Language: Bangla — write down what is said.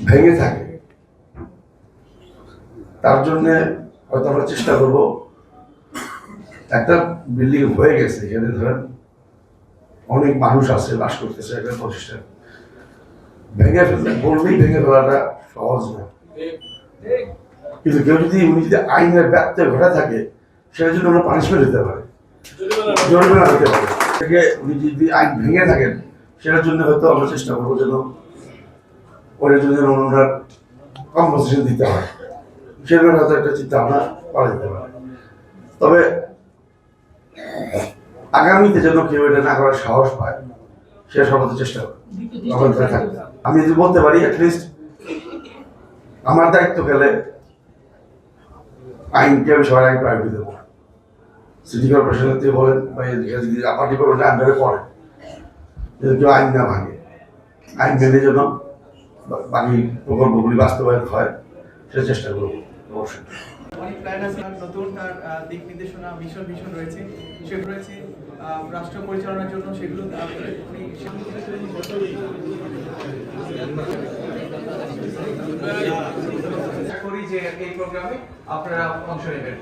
ভেঙে থাকে, তার জন্য হয়তো আমরা চেষ্টা করব একটা বিল্ডিং হয়ে গেছে, এখানে ধরেন অনেক মানুষ আছে, বাস করতেছে, একটা প্রতিষ্ঠান ভেঙে ফেলতে বললেই ভেঙে ফেলাটা সহজ না। কিন্তু কেউ যদি উনি যদি আইনের ব্যত্যয় ঘটে থাকে, সেটার জন্য আমরা পানিশমেন্ট দিতে পারে, জরিমানা হতে পারে। থেকে উনি যদি আইন ভেঙে থাকেন, সেটার জন্য হয়তো আমরা চেষ্টা করবো যেন ওটার জন্য ওনার কম্পনসেশন দিতে হয়, সেরকম হয়তো একটা চিন্তা ভাবনা করা যেতে পারে। তবে আগামীতে যেন কেউ এটা না করার সাহস পায়, সে সর্বত চেষ্টা করে থাকবে। আমি যদি বলতে পারি অ্যাটলিস্ট আমার দায়িত্ব গেলে আইনকে আমি সবার আগে প্রায়োরিটি দেবো। সিটি কর্পোরেশনের থেকে বলেন বা আপার ডিপার্টমেন্টের আন্ডারে পড়ে, যদি কেউ আইন না ভাঙে, আইন মেনে যেন বাকি প্রকল্পগুলি বাস্তবায়ন হয়, সেটা চেষ্টা করবো অবশ্যই। অনেক প্ল্যান আছে, নতুন তার দিক নির্দেশনা ভীষণ রয়েছে, সেগুলো রয়েছে রাষ্ট্র পরিচালনার জন্য, সেগুলো করি যে এই প্রোগ্রামে আপনারা অংশ নেবেন।